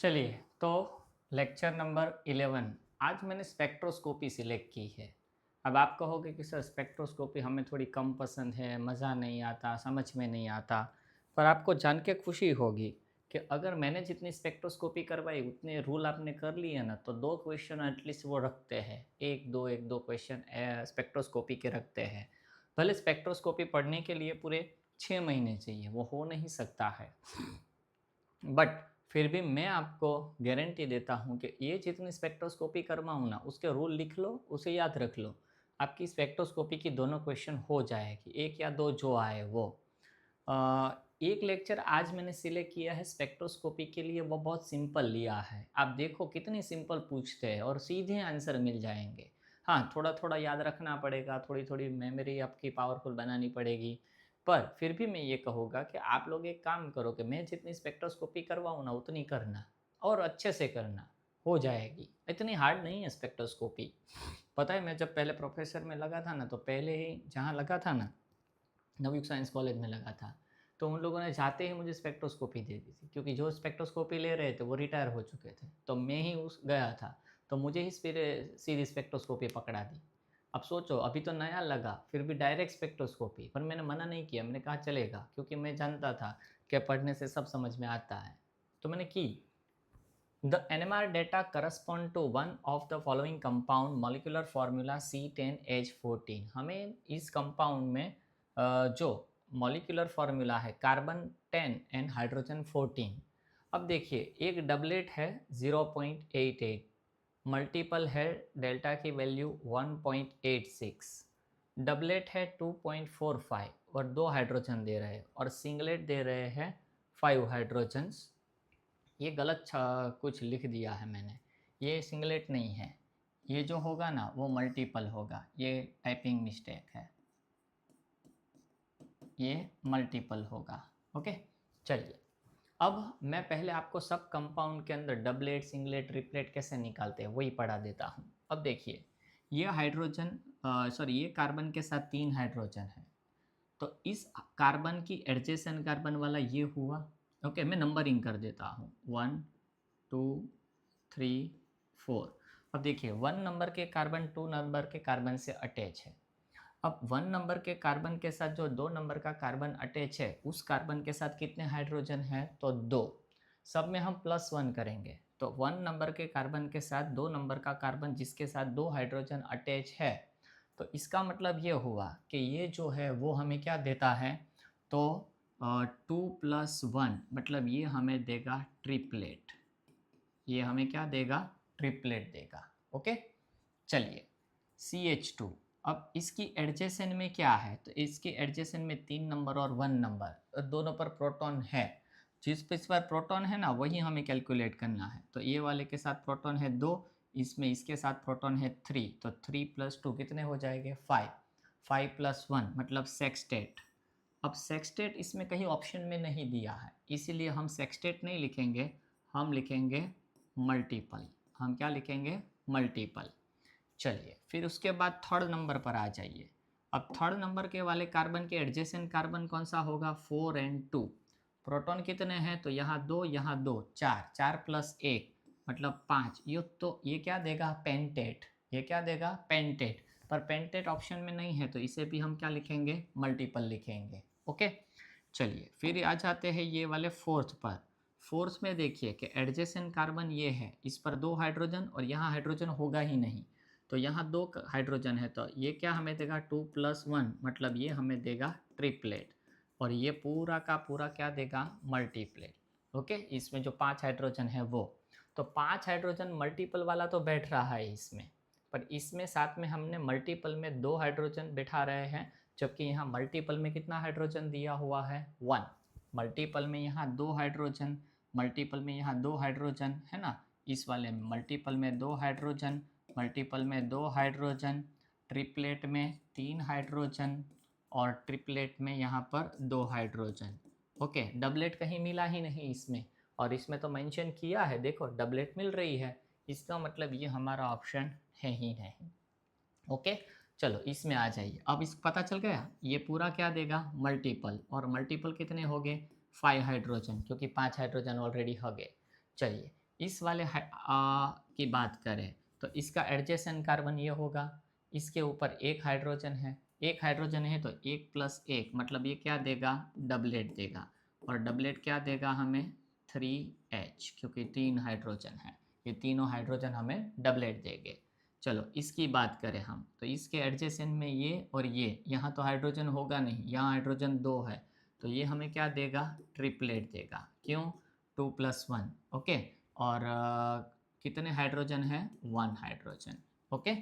चलिए तो lecture number 11 आज मैंने स्पेक्ट्रोस्कोपी सिलेक्ट की है। अब आप कहोगे कि सर स्पेक्ट्रोस्कोपी हमें थोड़ी कम पसंद है, मज़ा नहीं आता, समझ में नहीं आता। पर आपको जान के खुशी होगी कि अगर मैंने जितनी स्पेक्ट्रोस्कोपी करवाई उतने रूल आपने कर लिए ना, तो 2 क्वेश्चन एटलीस्ट वो रखते हैं। 1-2 क्वेश्चन स्पेक्ट्रोस्कोपी के रखते हैं। भले स्पेक्ट्रोस्कोपी पढ़ने के लिए पूरे 6 महीने चाहिए, वो हो नहीं सकता है। बट फिर भी मैं आपको गारंटी देता हूँ कि ये जितनी स्पेक्ट्रोस्कोपी करवाऊँ ना, उसके रूल लिख लो, उसे याद रख लो। आपकी स्पेक्ट्रोस्कोपी की दोनों क्वेश्चन हो जाएगी, 1 या 2 जो आए वो। एक लेक्चर आज मैंने सिलेक्ट किया है स्पेक्ट्रोस्कोपी के लिए, वो बहुत सिंपल लिया है। आप देखो कितनी सिंपल पूछते हैं और सीधे आंसर मिल जाएँगे। हाँ, थोड़ा-थोड़ा याद रखना पड़ेगा, थोड़ी-थोड़ी मेमोरी आपकी पावरफुल बनानी पड़ेगी। पर फिर भी मैं ये कहूँगा कि आप लोग एक काम करो कि मैं जितनी स्पेक्ट्रोस्कोपी करवाऊँ ना, उतनी करना और अच्छे से करना, हो जाएगी। इतनी हार्ड नहीं है स्पेक्ट्रोस्कोपी। पता है मैं जब पहले प्रोफ़ेसर में लगा था ना, तो पहले ही जहाँ लगा था ना, नवयुग साइंस कॉलेज में लगा था, तो उन लोगों ने जाते ही मुझे स्पेक्ट्रोस्कोपी दे दी थी, क्योंकि जो स्पेक्ट्रोस्कोपी ले रहे थे वो रिटायर हो चुके थे। तो मैं ही उस गया था, तो मुझे ही सीधी स्पेक्ट्रोस्कोपी पकड़ा दी। अब सोचो, अभी तो नया लगा, फिर भी डायरेक्ट स्पेक्ट्रोस्कोपी, पर मैंने मना नहीं किया, मैंने कहा चलेगा, क्योंकि मैं जानता था कि पढ़ने से सब समझ में आता है, तो मैंने की। The NMR data correspond to one of the following compound molecular formula C10H14। हमें इस कंपाउंड में जो मॉलिक्यूलर फार्मूला है कार्बन 10 एंड हाइड्रोजन 14। अब देखिए, एक डबलेट है 0.88, मल्टीपल है डेल्टा की वैल्यू 1.86, डबलेट है 2.45 और 2 हाइड्रोजन दे रहे हैं, और सिंगलेट दे रहे हैं 5 हाइड्रोजन्स। ये गलत कुछ लिख दिया है मैंने, ये सिंगलेट नहीं है, ये जो होगा ना वो मल्टीपल होगा, ये टाइपिंग मिस्टेक है, ये मल्टीपल होगा। ओके, चलिए अब मैं पहले आपको सब कंपाउंड के अंदर डबलेट, सिंगलेट, ट्रिपलेट कैसे निकालते हैं वही पढ़ा देता हूँ। अब देखिए, ये हाइड्रोजन सॉरी ये कार्बन के साथ 3 हाइड्रोजन है, तो इस कार्बन की एडजेसेंट कार्बन वाला ये हुआ। ओके, मैं नंबरिंग कर देता हूँ, 1 2 3 4। अब देखिए, 1 नंबर के कार्बन 2 नंबर के कार्बन से अटैच है। अब 1 नंबर के कार्बन के साथ जो 2 नंबर का कार्बन अटैच है, उस कार्बन के साथ कितने हाइड्रोजन हैं? तो 2। सब में हम +1 करेंगे, तो 1 नंबर के कार्बन के साथ 2 नंबर का कार्बन जिसके साथ 2 हाइड्रोजन अटैच है, तो इसका मतलब ये हुआ कि ये जो है वो हमें क्या देता है? तो 2+1 मतलब ये हमें देगा ट्रिपलेट। ये हमें क्या देगा? ट्रिपलेट देगा। ओके, चलिए CH2। अब इसकी एडजेसेंट में क्या है? तो इसकी एडजेसेंट में 3 नंबर और 1 नंबर दोनों पर प्रोटॉन है। जिस पे इस पर प्रोटॉन है ना, वही हमें कैलकुलेट करना है। तो ये वाले के साथ प्रोटॉन है 2, इसमें इसके साथ प्रोटॉन है 3, तो 3+2 कितने हो जाएंगे? 5। 5+1 मतलब सेक्सटेट। अब सेक्सटेट इसमें कहीं ऑप्शन में नहीं दिया है, इसीलिए हम सेक्सटेट नहीं लिखेंगे, हम लिखेंगे मल्टीपल। हम क्या लिखेंगे? मल्टीपल। चलिए फिर उसके बाद थर्ड नंबर पर आ जाइए। अब थर्ड नंबर के वाले कार्बन के एडजेसेंट कार्बन कौन सा होगा? 4 एंड 2। प्रोटॉन कितने हैं? तो यहाँ 2 यहाँ 2, 4, 4+1 मतलब 5। ये तो ये क्या देगा? पेंटेट। ये क्या देगा? पेंटेट। पर पेंटेट ऑप्शन में नहीं है, तो इसे भी हम क्या लिखेंगे? मल्टीपल लिखेंगे। ओके, चलिए फिर आ जाते हैं ये वाले फोर्थ पर। फोर्थ में देखिए कि एडजेसेंट कार्बन ये है, इस पर 2 हाइड्रोजन और यहाँ हाइड्रोजन होगा ही नहीं, तो यहाँ 2 हाइड्रोजन है, तो ये क्या हमें देगा? 2+1 मतलब ये हमें देगा ट्रिपलेट, और ये पूरा का पूरा क्या देगा? मल्टीप्लेट। ओके, इसमें जो 5 हाइड्रोजन है वो, तो 5 हाइड्रोजन मल्टीपल वाला तो बैठ रहा है इसमें, पर इसमें साथ में हमने मल्टीपल में 2 हाइड्रोजन बैठा रहे हैं, जबकि यहाँ मल्टीपल में कितना हाइड्रोजन दिया हुआ है? 1। मल्टीपल में यहाँ 2 हाइड्रोजन, मल्टीपल में यहाँ 2 हाइड्रोजन है ना, इस वाले में मल्टीपल में 2 हाइड्रोजन, मल्टीपल में 2 हाइड्रोजन, ट्रिपलेट में 3 हाइड्रोजन, और ट्रिपलेट में यहाँ पर 2 हाइड्रोजन। ओके, डबलेट कहीं मिला ही नहीं इसमें, और इसमें तो मेंशन किया है, देखो डबलेट मिल रही है, इसका मतलब ये हमारा ऑप्शन है ही नहीं। ओके, चलो इसमें आ जाइए। अब इस पता चल गया ये पूरा क्या देगा? मल्टीपल। और मल्टीपल कितने हो गए? 5 हाइड्रोजन, क्योंकि 5 हाइड्रोजन ऑलरेडी हो गए। चलिए इस वाले की बात करें तो इसका एडजेसेंट कार्बन ये होगा, इसके ऊपर एक हाइड्रोजन है, एक हाइड्रोजन है तो एक प्लस एक मतलब ये क्या देगा, डबलेट देगा। और डबलेट क्या देगा हमें, 3H, क्योंकि 3 हाइड्रोजन है, ये तीनों हाइड्रोजन हमें डबलेट देंगे। चलो इसकी बात करें हम तो इसके एडजेसेंट में ये और ये, यहाँ तो हाइड्रोजन होगा नहीं, यहाँ हाइड्रोजन 2 है, तो ये हमें क्या देगा, ट्रिपलेट देगा। क्यों, 2+1, ओके। और कितने हाइड्रोजन है, 1 हाइड्रोजन, ओके।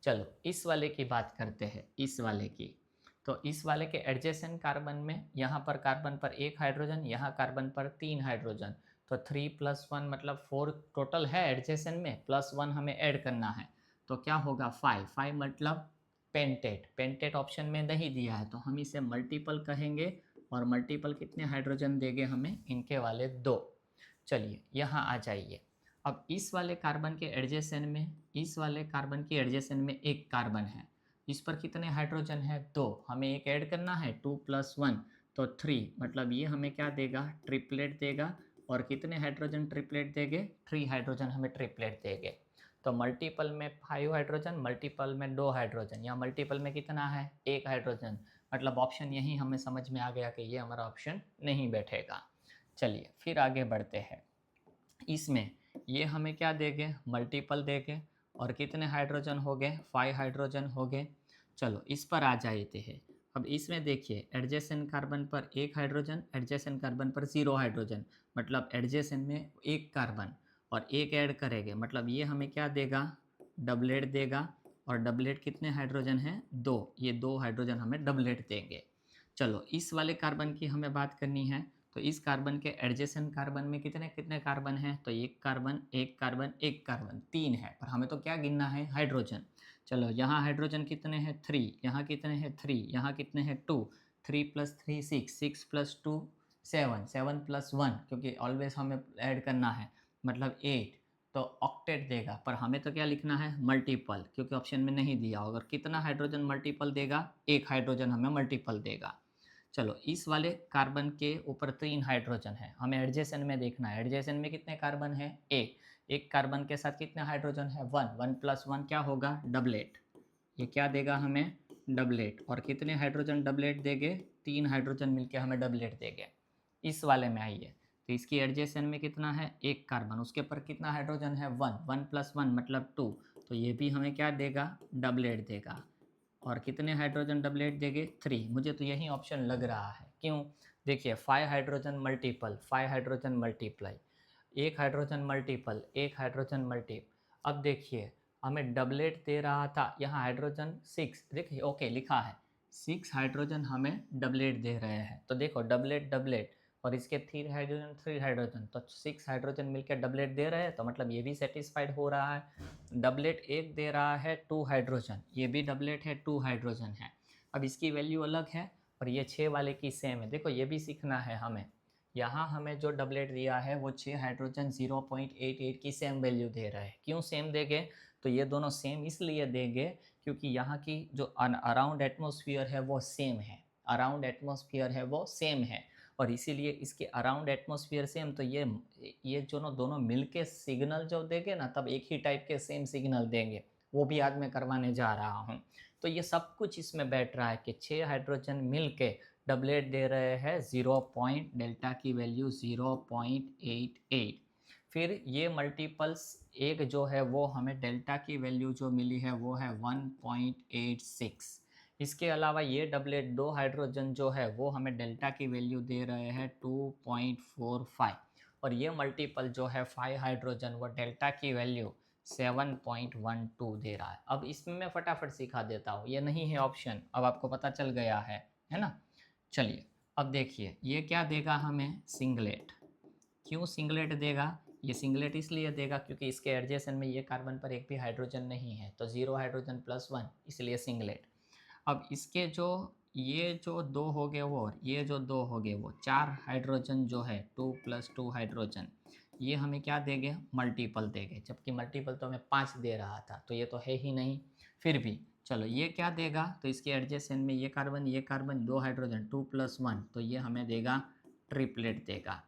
चलो इस वाले की बात करते हैं, इस वाले की। तो इस वाले के एडजेसेंट कार्बन में यहाँ पर कार्बन पर एक हाइड्रोजन, यहाँ कार्बन पर 3 हाइड्रोजन, तो 3+1 मतलब 4 टोटल है एडजेसेंट में, +1 हमें ऐड करना है, तो क्या होगा 5 मतलब पेंटेट। पेंटेट ऑप्शन में नहीं दिया है तो हम इसे मल्टीपल कहेंगे, और मल्टीपल कितने हाइड्रोजन देंगे हमें, इनके वाले 2। चलिए यहाँ आ जाइए। अब इस वाले कार्बन के एडजेसेंट में, इस वाले कार्बन के एडजेसेंट में एक कार्बन है, इस पर कितने हाइड्रोजन है, 2, हमें एक ऐड करना है, 2+1 तो 3, मतलब ये हमें क्या देगा, ट्रिपलेट देगा। और कितने हाइड्रोजन ट्रिपलेट देंगे, 3 हाइड्रोजन हमें ट्रिपलेट देंगे। तो मल्टीपल में 5 हाइड्रोजन, मल्टीपल में 2 हाइड्रोजन, या मल्टीपल में कितना है, 1 हाइड्रोजन, मतलब ऑप्शन यही हमें समझ में आ गया कि ये हमारा ऑप्शन नहीं बैठेगा। चलिए फिर आगे बढ़ते हैं। इसमें ये हमें क्या देंगे, मल्टीपल देंगे, और कितने हाइड्रोजन हो गए, 5 हाइड्रोजन हो गए। चलो इस पर आ जाते हैं। अब इसमें देखिए एडजेसेंट कार्बन पर एक हाइड्रोजन, एडजेसेंट कार्बन पर 0 हाइड्रोजन, मतलब एडजेसेंट में एक कार्बन और एक ऐड करेंगे, मतलब ये हमें क्या देगा, डबलेट देगा। और डबलेट कितने हाइड्रोजन हैं, 2, ये 2 हाइड्रोजन हमें डबलेट देंगे। चलो इस वाले कार्बन की हमें बात करनी है, तो इस कार्बन के एडजेसेंट कार्बन में कितने कितने कार्बन हैं, तो एक कार्बन एक कार्बन एक कार्बन 3 है, पर हमें तो क्या गिनना है, हाइड्रोजन। चलो यहाँ हाइड्रोजन कितने हैं, 3, यहाँ कितने हैं, 3, यहाँ कितने हैं, 2, 3+3 6, 6+2 7, 7+1 क्योंकि ऑलवेज हमें ऐड करना है, मतलब 8, तो ऑक्टेट देगा। पर हमें तो क्या लिखना है, मल्टीपल, क्योंकि ऑप्शन में नहीं दिया। अगर कितना हाइड्रोजन मल्टीपल देगा, एक हाइड्रोजन हमें मल्टीपल देगा। चलो इस वाले कार्बन के ऊपर 3 हाइड्रोजन है, हमें एडजेसेंट में देखना है, एडजेसेंट में कितने कार्बन है, एक, एक कार्बन के साथ कितने हाइड्रोजन है, 1, 1+1 क्या होगा, डबलेट, ये क्या देगा हमें, डबलेट। और कितने हाइड्रोजन डबलेट देंगे, 3 हाइड्रोजन मिलके हमें डबलेट देंगे। इस वाले में आइए, तो इसकी एडजेसेंट में कितना है, एक कार्बन, उसके ऊपर कितना हाइड्रोजन है, 1, 1+1 मतलब 2, तो ये भी हमें क्या देगा, डबलेट देगा। और कितने हाइड्रोजन डबलेट देंगे, 3, मुझे तो यही ऑप्शन लग रहा है। क्यों, देखिए 5 हाइड्रोजन मल्टीपल, 5 हाइड्रोजन मल्टीप्लाई, एक हाइड्रोजन मल्टीपल, एक हाइड्रोजन मल्टीपल। अब देखिए हमें डबलेट दे रहा था, यहाँ हाइड्रोजन 6, देखिए ओके लिखा है, 6 हाइड्रोजन हमें डबलेट दे रहे हैं, तो देखो डबलेट डबलेट, और इसके 3 हाइड्रोजन तो 6 हाइड्रोजन मिलकर डबलेट दे रहे हैं, तो मतलब ये भी सेटिस्फाइड हो रहा है। डबलेट एक दे रहा है 2 हाइड्रोजन, ये भी डबलेट है 2 हाइड्रोजन है। अब इसकी वैल्यू अलग है और ये 6 वाले की सेम है, देखो ये भी सीखना है हमें। यहाँ हमें जो डबलेट दिया है वो 6 हाइड्रोजन 0.88 की सेम वैल्यू दे रहा है। क्यों सेम देंगे, तो ये दोनों सेम इसलिए देंगे क्योंकि यहाँ की जो अराउंड एटमॉस्फेयर है वो सेम है, अराउंड एटमॉस्फेयर है वो सेम है, और इसीलिए इसके अराउंड एटमॉस्फेयर सेम, तो ये जो दोनों मिलके सिग्नल जो देंगे ना, तब एक ही टाइप के सेम सिग्नल देंगे, वो भी आज मैं करवाने जा रहा हूँ। तो ये सब कुछ इसमें बैठ रहा है कि 6 हाइड्रोजन मिलके डबलेट दे रहे हैं 0 पॉइंट, डेल्टा की वैल्यू 0.88। फिर ये मल्टीपल्स एक जो है वो हमें डेल्टा की वैल्यू जो मिली है वो है 1.86। इसके अलावा ये डबलेट 2 हाइड्रोजन जो है वो हमें डेल्टा की वैल्यू दे रहे हैं 2.45, और ये मल्टीपल जो है 5 हाइड्रोजन वो डेल्टा की वैल्यू 7.12 दे रहा है। अब इसमें मैं फटाफट सिखा देता हूँ, ये नहीं है ऑप्शन, अब आपको पता चल गया है ना। चलिए अब देखिए ये क्या देगा हमें, सिंगलेट। क्यों सिंगलेट देगा, ये सिंगलेट इसलिए देगा क्योंकि इसके एडजेसेंट में ये कार्बन पर एक भी हाइड्रोजन नहीं है, तो 0 हाइड्रोजन +1, इसलिए सिंगलेट। अब इसके जो ये जो 2 हो गए वो, और ये जो 2 हो गए वो, 4 हाइड्रोजन जो है 2+2 हाइड्रोजन, ये हमें क्या देंगे, मल्टीपल देंगे, जबकि मल्टीपल तो हमें 5 दे रहा था, तो ये तो है ही नहीं। फिर भी चलो ये क्या देगा, तो इसके एडजेसेंट में ये कार्बन 2 हाइड्रोजन 2+1, तो ये हमें देगा ट्रिपलेट देगा।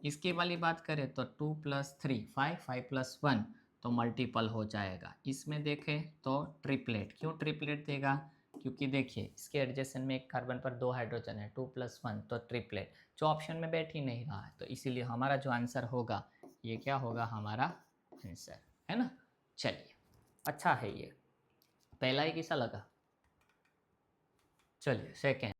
इसकी वाली बात करें तो 2+3 5 5+1 तो मल्टीपल हो जाएगा। इसमें देखें तो ट्रिपलेट, क्यों ट्रिपलेट देगा? क्योंकि देखिए इसके एडजेसेंट में एक कार्बन पर 2 हाइड्रोजन है, 2+1 तो ट्रिपलेट, जो ऑप्शन में बैठ ही नहीं रहा है, तो इसीलिए हमारा जो आंसर होगा ये क्या होगा हमारा आंसर, है ना। चलिए, अच्छा है ये। पहला ही कैसा लगा? चलिए सेकेंड।